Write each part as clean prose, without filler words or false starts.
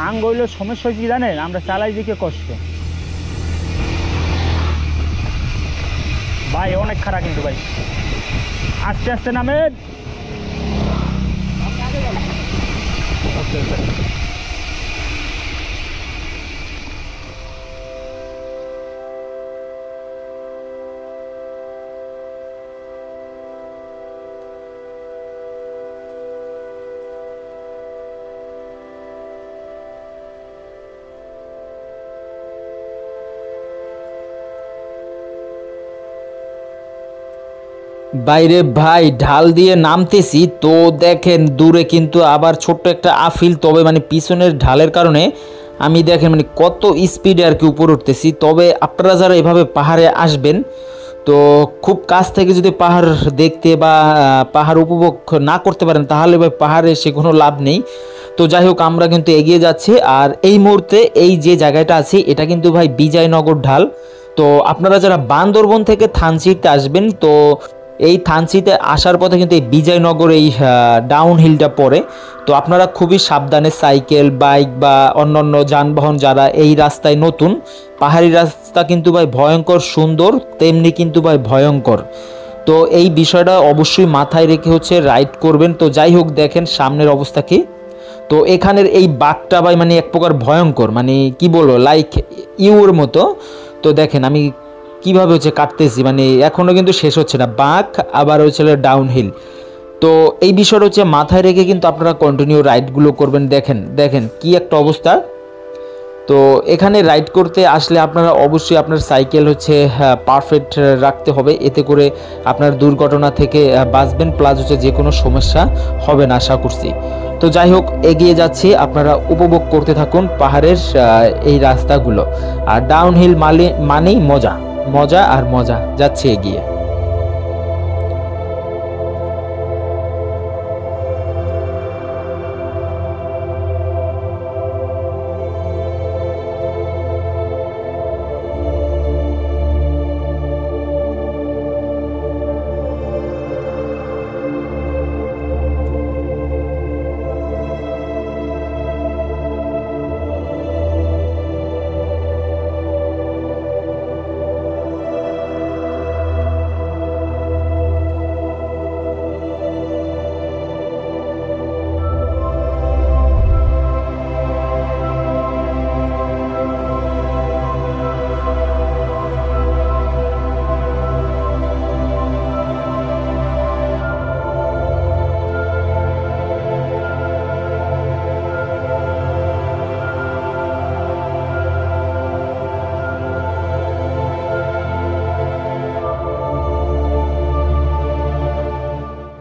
আঙ্গ হইলো সমস্যা কি জানেন, আমরা চালাই দিকে কষ্ট ভাই, অনেক খারাপ কিন্তু ভাই। আস্তে আস্তে নামেন। বাইরে ভাই ঢাল দিয়ে নামতেছি তো দেখেন দূরে কিন্তু আবার ছোট্ট একটা আফিল, তবে মানে পিছনের ঢালের কারণে আমি দেখেন মানে কত স্পিডে আর কি উপরে উঠতেছি। তবে আপনারা যারা এভাবে পাহাড়ে আসবেন তো খুব কাছ থেকে যদি পাহাড় দেখতে বা পাহাড় উপভোগ না করতে পারেন তাহলে ভাই পাহাড়ে এসে কোনো লাভ নেই। তো যাই হোক আমরা কিন্তু এগিয়ে যাচ্ছি, আর এই মুহূর্তে এই যে জায়গাটা আছে এটা কিন্তু ভাই বিজয়নগর ঢাল। তো আপনারা যারা বান্দরবন থেকে থানচিতে আসবেন তো এই থানচিতে আসার পথে কিন্তু এই বিজয়নগর এই ডাউন হিলটা পড়ে। তো আপনারা খুবই সাবধানে সাইকেল বাইক বা অন্যান্য যানবাহন যারা এই রাস্তায় নতুন, পাহাড়ি রাস্তা কিন্তু ভাই ভয়ঙ্কর সুন্দর তেমনি কিন্তু ভাই ভয়ঙ্কর। তো এই বিষয়টা অবশ্যই মাথায় রেখে হচ্ছে রাইড করবেন। তো যাই হোক দেখেন সামনের অবস্থা কি। তো এখানের এই বাঘটা ভাই মানে এক প্রকার ভয়ঙ্কর, মানে কি বলবো লাইক ইউর মতো। তো দেখেন আমি কিভাবে হচ্ছে কাটতেছি, মানে এখনও কিন্তু শেষ হচ্ছে না, বাঁক আবার হচ্ছে ডাউন হিল। তো এই বিষয়টা হচ্ছে মাথায় রেখে কিন্তু আপনারা কন্টিনিউ রাইডগুলো করবেন। দেখেন দেখেন কি একটা অবস্থা। তো এখানে রাইড করতে আসলে আপনারা অবশ্যই আপনার সাইকেল হচ্ছে পারফেক্ট রাখতে হবে, এতে করে আপনার দুর্ঘটনা থেকে বাঁচবেন, প্লাস হচ্ছে যে কোনো সমস্যা হবে না আশা করছি। তো যাই হোক এগিয়ে যাচ্ছি, আপনারা উপভোগ করতে থাকুন পাহাড়ের এই রাস্তাগুলো। আর ডাউন হিল মানেই মজা মজা আর মজা, যাচ্ছে এগিয়ে।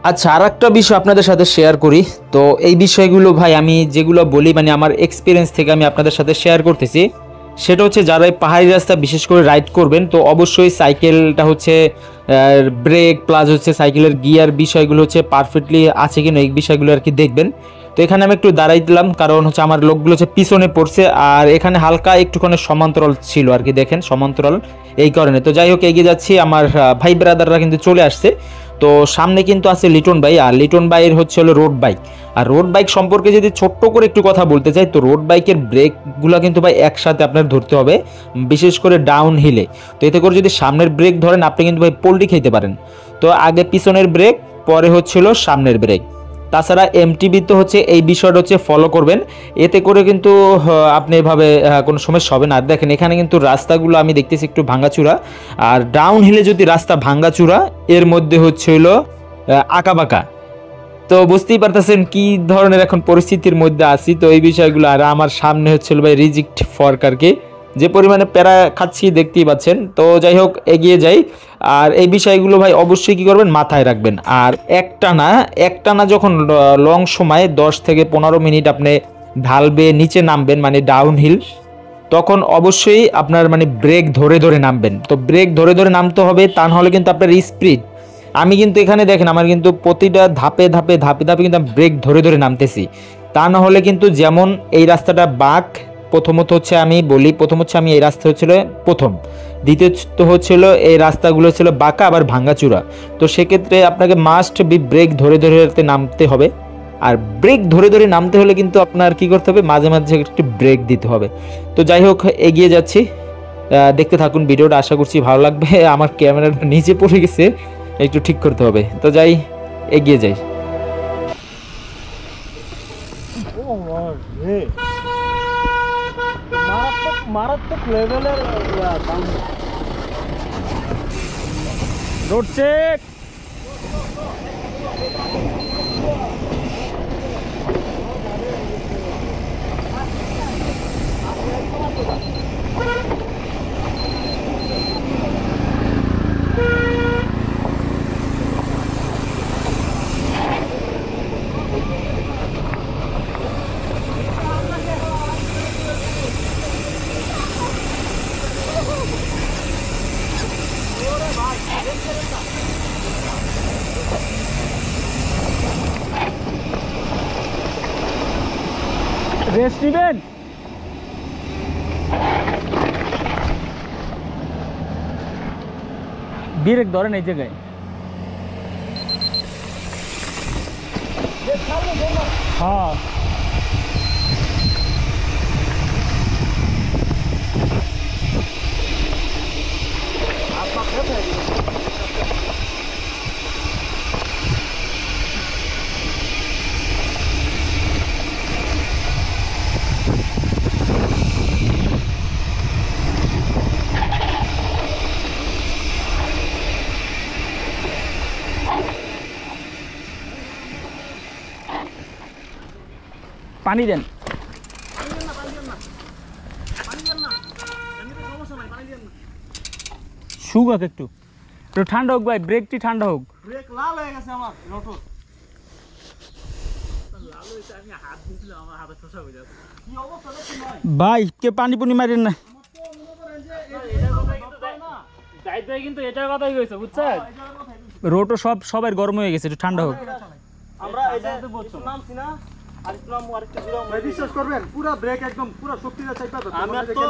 আচ্ছা আর একটা বিষয় আপনাদের সাথে শেয়ার করি। তো এই বিষয়গুলো ভাই আমি যেগুলো বলি মানে আমার এক্সপিরিয়েন্স থেকে আমি আপনাদের সাথে শেয়ার করতেছি। সেটা হচ্ছে যারা এই পাহাড়ি রাস্তা বিশেষ করে রাইড করবেন তো অবশ্যই সাইকেলটা হচ্ছে ব্রেক প্লাস হচ্ছে সাইকেলের গিয়ার বিষয়গুলো হচ্ছে পারফেক্টলি আছে কিনা এই বিষয়গুলো আর কি দেখবেন। তো এখানে আমি একটু দাঁড়াই দিলাম কারণ হচ্ছে আমার লোকগুলো হচ্ছে পিছনে পড়ছে, আর এখানে হালকা একটুখানি সমান্তরাল ছিল আর কি, দেখেন সমান্তরাল এই কারণে। তো যাই হোক এগিয়ে যাচ্ছি, আমার ভাই ব্রাদাররা কিন্তু চলে আসছে। তো সামনে কিন্তু আছে লিটন ভাই, আর লিটন ভাইয়ের হচ্ছে হলো রোড বাইক। আর রোড বাইক সম্পর্কে যদি ছোট্ট করে একটু কথা বলতে চাই তো রোড বাইকের ব্রেকগুলো কিন্তু ভাই একসাথে আপনার ধরতে হবে, বিশেষ করে ডাউন হিলে। তো এতে করে যদি সামনের ব্রেক ধরেন আপনি কিন্তু ভাই পোল্টি খেতে পারেন। তো আগে পিছনের ব্রেক পরে হচ্ছিল সামনের ব্রেক। তাছাড়া এমটিবি তো হচ্ছে এই বিষয়টা হচ্ছে ফলো করবেন, এতে করে কিন্তু আপনি এভাবে কোনো সমস্যা হবে না। আর দেখেন এখানে কিন্তু রাস্তাগুলো আমি দেখতেছি একটু ভাঙ্গাচুরা, আর ডাউন হিলে যদি রাস্তা ভাঙ্গাচুরা এর মধ্যে হচ্ছে হলো আঁকাবাঁকা। তো বুঝতেই পারতেছেন কি ধরনের এখন পরিস্থিতির মধ্যে আছি। তো এই বিষয়গুলো আর আমার সামনে হচ্ছিল ভাই রিজিক্ট ফর্ক আর কি, যে পরিমাণে প্যারা খাচ্ছি দেখতেই পাচ্ছেন। তো যাই হোক এগিয়ে যাই, আর এই বিষয়গুলো ভাই অবশ্যই কি করবেন মাথায় রাখবেন। আর একটানা যখন লং সময় 10 থেকে 15 মিনিট আপনি ঢালবে নিচে নামবেন মানে ডাউন হিল, তখন অবশ্যই আপনার মানে ব্রেক ধরে ধরে নামবেন। তো ব্রেক ধরে ধরে নামতে হবে, তা নাহলে কিন্তু আপনার স্পিড, আমি কিন্তু এখানে দেখেন আমার কিন্তু প্রতিটা ধাপে ধাপে ধাপে ধাপে কিন্তু ব্রেক ধরে ধরে নামতেছি। তা না হলে কিন্তু যেমন এই রাস্তাটা বাঁক, প্রথমত হচ্ছে আমি বলি, প্রথম হচ্ছে আমি এই রাস্তা হচ্ছিল প্রথম, দ্বিতীয়ত হচ্ছিল এই রাস্তাগুলো ছিল বাঁকা আবার ভাঙ্গাচুরা। তো সেক্ষেত্রে আপনাকে মাস্ট বি ব্রেক ধরে ধরে নামতে হবে। আর ব্রেক ধরে ধরে নামতে হলে কিন্তু আপনার কি করতে হবে, মাঝে মাঝে একটু ব্রেক দিতে হবে। তো যাই হোক, এগিয়ে যাচ্ছি, দেখতে থাকুন ভিডিওটা, আশা করছি ভালো লাগবে। আমার ক্যামেরাটা নিচে পড়ে গেছে, একটু ঠিক করতে হবে। তো যাই, এগিয়ে যাই। মারাত্মক লেভেলের রোড চেক। রেস্ট নিবেন? ব্রেক ধরেন এই জায়গায়। হ্যাঁ পানি দেন। শুকাক একটু, একটু ঠান্ডা হোক ভাই, ব্রেকটি ঠান্ডা হোক। ব্রেক লাল হয়ে গেছে আমার রটর। কি অবস্থা দেখছি ভাই? ভাই কে পানি পুনি মারেন না। কিন্তু এটার কথাই কইছো বুঝছেন? রোডও সবার গরম হয়ে গেছে, একটু ঠান্ডা হোক। আমরা এই যে নামছি না, আরেকটু নামবো, আরেকটু জিরাও। ভাই বিশ্বাস করবেন, পুরো ব্রেক একদম পুরো শক্তিতে চাইপা তো। আমি তো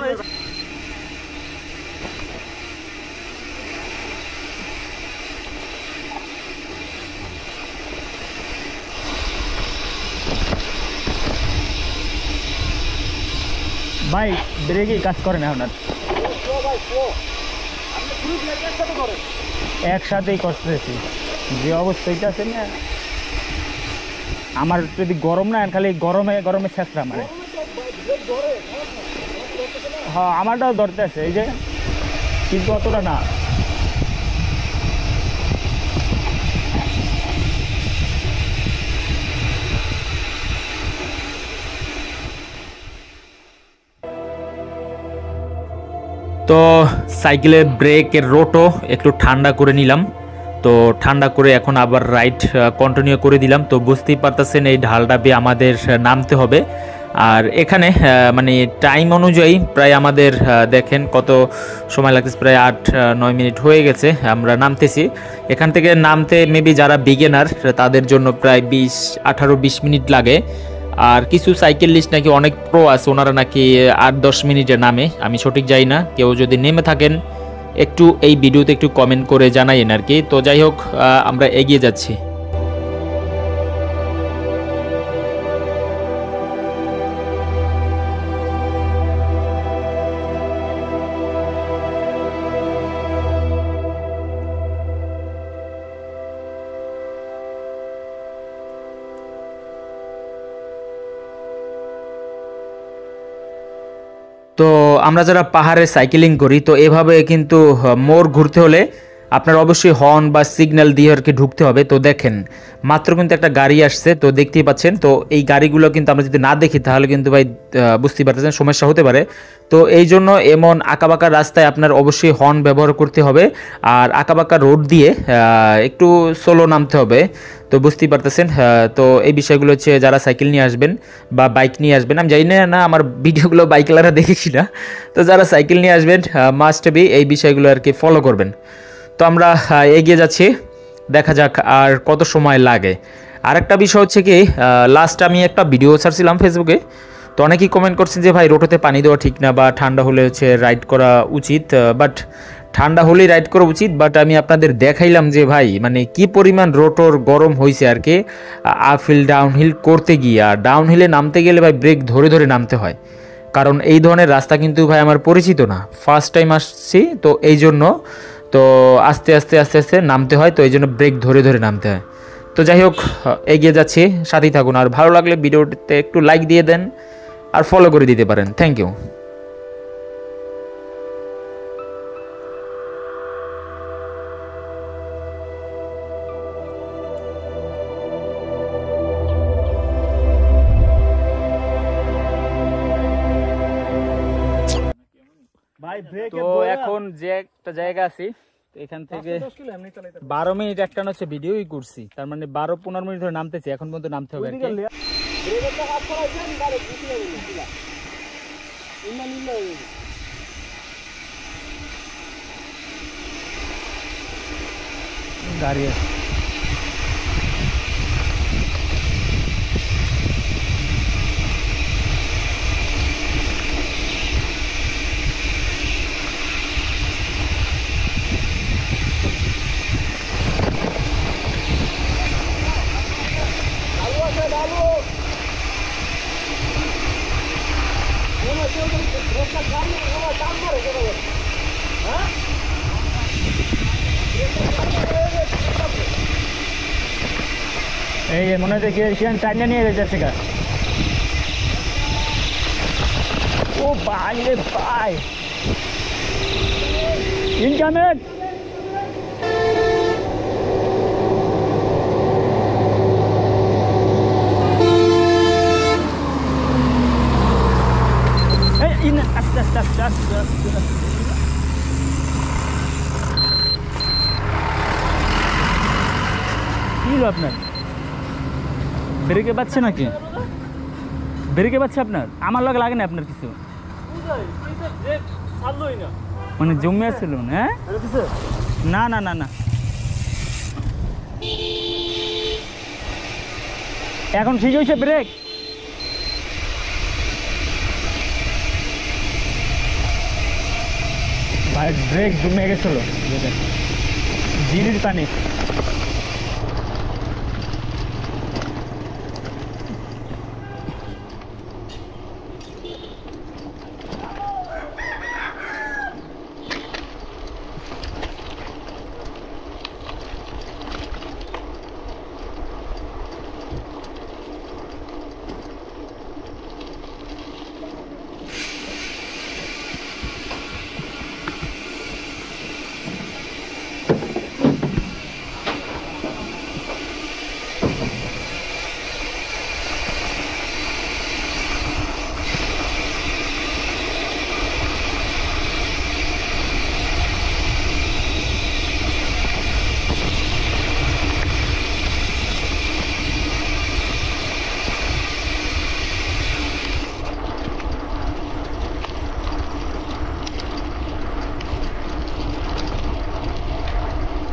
ভাই ব্রেকই কাজ করে না এখন আর, একসাথেই করতেছি যে অবস্থাটা আছে না। আমার যদি গরম না, খালি গরমে গরমে ছেঁচড়া মারে। হ্যাঁ আমারটাও ধরতে আছে এই যে, কিন্তু অতটা না। তো সাইকেলের ব্রেকের রোটও একটু ঠান্ডা করে নিলাম। তো ঠান্ডা করে এখন আবার রাইড কন্টিনিউ করে দিলাম। তো বুঝতেই পারতেছেন এই ঢালটা বেয়ে আমাদের নামতে হবে। আর এখানে মানে টাইম অনুযায়ী প্রায় আমাদের দেখেন কত সময় লাগতেছে, প্রায় 8-9 মিনিট হয়ে গেছে আমরা নামতেছি। এখান থেকে নামতে মেবি যারা বিগিনার তাদের জন্য প্রায় 18-20 মিনিট লাগে। আর কিছু সাইকেল লিস্ট নাকি অনেক প্রো আছে, ওনারা নাকি 8-10 মিনিটে নামে, আমি সঠিক যাই না। কেউ যদি নেমে থাকেন একটু এই ভিডিওতে একটু কমেন্ট করে জানাইন আর কি। তো যাই হোক, আমরা এগিয়ে যাচ্ছি। তো আমরা যারা পাহাড়ে সাইকেলিং করি, তো এভাবে কিন্তু মোড় ঘুরতে হলে আপনার অবশ্যই হর্ন বা সিগন্যাল দিয়ে আর কি ঢুকতে হবে। তো দেখেন মাত্র কিন্তু একটা গাড়ি আসছে, তো দেখতেই পাচ্ছেন। তো এই গাড়িগুলো কিন্তু আমরা যদি না দেখি তাহলে কিন্তু ভাই বুঝতেই পারতেছেন সমস্যা হতে পারে। তো এই জন্য এমন আঁকাবাঁকা রাস্তায় আপনার অবশ্যই হর্ন ব্যবহার করতে হবে, আর আঁকাবাঁকা রোড দিয়ে একটু স্লো নামতে হবে। তো বুঝতেই পারতেছেন। তো এই বিষয়গুলো হচ্ছে যারা সাইকেল নিয়ে আসবেন বা বাইক নিয়ে আসবেন, আমি জানি না আমার ভিডিওগুলো বাইকলারা দেখেছি না, তো যারা সাইকেল নিয়ে আসবেন মাস্ট বি এই বিষয়গুলো আর কি ফলো করবেন। তো আমরা এগিয়ে যাচ্ছি, দেখা যাক আর কত সময় লাগে। আরেকটা বিষয় হচ্ছে কি, লাস্ট আমি একটা ভিডিও ছাড়ছিলাম ফেসবুকে, তো অনেকেই কমেন্ট করছেন যে ভাই রোটোতে পানি দেওয়া ঠিক না বা ঠান্ডা হলে হচ্ছে রাইড করা উচিত, বাট ঠান্ডা হলেই রাইড করা উচিত, বাট আমি আপনাদের দেখাইলাম যে ভাই মানে কি পরিমাণ রোটর গরম হয়েছে আর কি আপহিল ডাউনহিল করতে গিয়ে। আর ডাউনহিলে নামতে গেলে ভাই ব্রেক ধরে ধরে নামতে হয়, কারণ এই ধরনের রাস্তা কিন্তু ভাই আমার পরিচিত না, ফার্স্ট টাইম আসছি তো এই জন্য। তো আস্তে আস্তে আস্তে আস্তে নামতে হয়, তো এই জন্য ব্রেক ধরে ধরে নামতে হয়। তো যাই হোক, এগিয়ে যাচ্ছি, সাথেই থাকুন। আর ভালো লাগলে ভিডিওটিতে একটু লাইক দিয়ে দেন আর ফলো করে দিতে পারেন। Thank you. ভাই ব্রেক তো এখন যে একটা জায়গা আছি, তো এখান থেকে 12 মিনিট একটা হচ্ছে ভিডিওই করছি, তার মানে 12-15 মিনিট ধরে নামতেছি, এখন পর্যন্ত নামতে হবে আর কি। গাড়ি আছে। এই যে মনে হচ্ছে কি টাইনা নিয়ে যাচ্ছে গা। ও ভাই রে ভাই, ইনকামের আস্তে আস্তে আস্তে আস্তে আস্তে। কি হলো আপনার? ব্রেকে পাচ্ছে নাকি? ব্রেকে পাচ্ছে আপনার? আমার লগে লাগে না আপনার কিছু, মানে জমে আসছিল। হ্যাঁ না না না না, এখন ঠিক হয়েছে ব্রেক। ভাই ব্রেক জমে গেছিল জিরির পানি।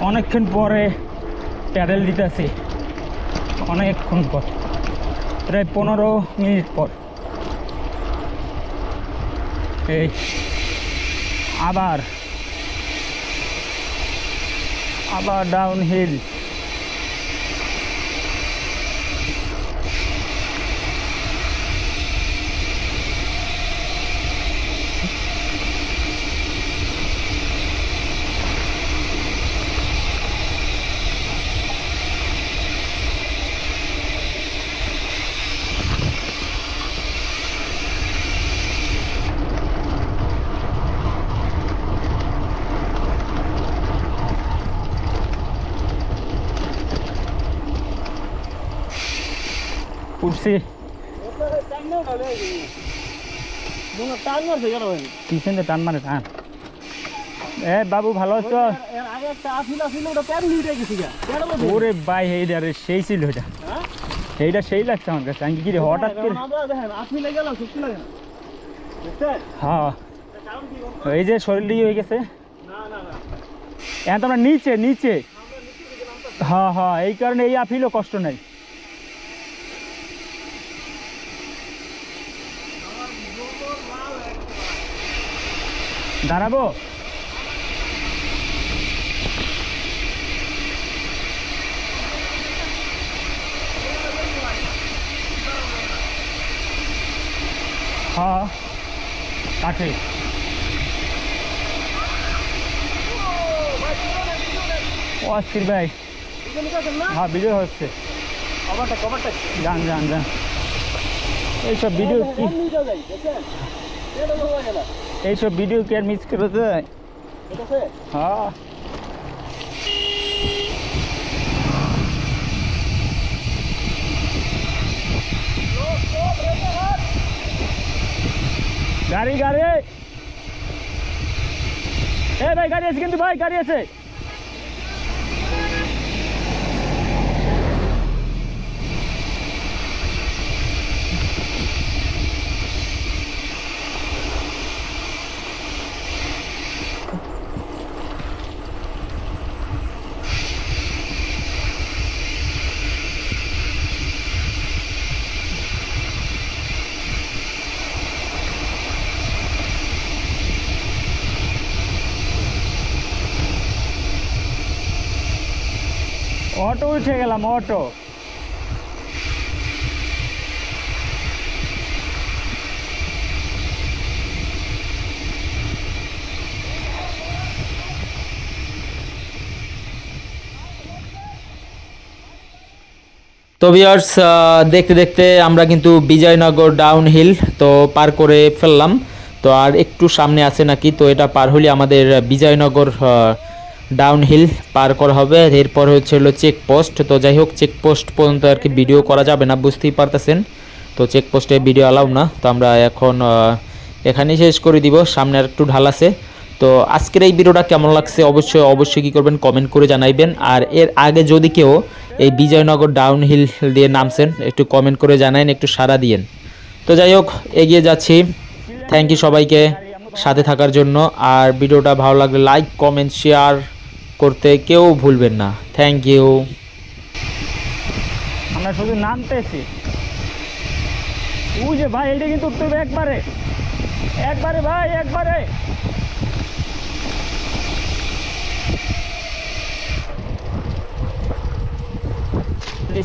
অনেকক্ষণ পরে প্যাডেল দিতেছি, অনেকক্ষণ পর, প্রায় 15 মিনিট পর। এই আবার আবার ডাউন হিল। উঠছি, পিছনে টান মানে টান। এ বাবু ভালো আছো? ওরে ভাই এইটা রে সেই ছিল, ওইটা এইটা সেই লাগছে আমার কাছে। আমি কি রে হঠাৎ করে, হ্যাঁ এই যে শরীর দিয়ে হয়ে গেছে। এখন তো আমরা নিচে নিচে, হ্যাঁ হ্যাঁ এই কারণে এই আফিলও কষ্ট নাই। দাঁড়াবো হ্যাঁ কাঠে অস্থির ভাই। হ্যাঁ ভিডিও হচ্ছে, যান যান যান। এইসব ভিডিও কি, এইসব ভিডিও কি আর মিস করে যায়? হ্যাঁ গাড়ি গাড়ি, এ ভাই গাড়ি আছে কিন্তু, ভাই গাড়ি আছে। অটো উঠে গেলাম, অটো। তো ভিউয়ার্স, দেখতে দেখতে আমরা কিন্তু বিজয়নগর ডাউন হিল তো পার করে ফেললাম। তো আর একটু সামনে আছে নাকি, তো এটা পার হলে আমাদের বিজয়নগর ডাউন হিল পার করা হবে। এরপর হচ্ছে হলো চেকপোস্ট। তো যাই হোক, চেকপোস্ট পর্যন্ত আর কি ভিডিও করা যাবে না, বুঝতেই পারতেছেন। তো চেকপোস্টে ভিডিও অ্যালাউ না। তো আমরা এখন এখানেই শেষ করে দিব, সামনে আর একটু ঢাল আছে। তো আজকের এই ভিডিওটা কেমন লাগছে অবশ্যই কী করবেন, কমেন্ট করে জানাইবেন। আর এর আগে যদি কেউ এই বিজয়নগর ডাউন হিল দিয়ে নামছেন, একটু কমেন্ট করে জানাইন, একটু সাড়া দিয়েন। তো যাই হোক, এগিয়ে যাচ্ছি। থ্যাংক ইউ সবাইকে সাথে থাকার জন্য। আর ভিডিওটা ভালো লাগলে লাইক কমেন্ট শেয়ার করতে কেউ ভুলবেন না। Thank you. আমরা শুধু নামতেছি। ওই যে ভাই, এটা কিন্তু উঠতে হবে একবারে, একবারে ভাই, একবারে।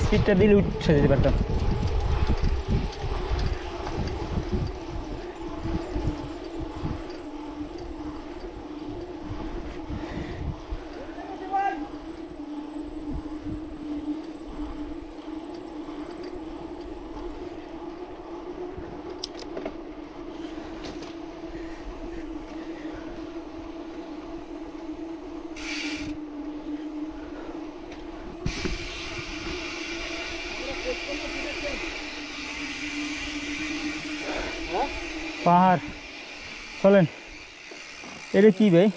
স্পিডটা দিলে উঠে যেতে পারতাম। পাহাড়, চলেন। এটা কি ভাই?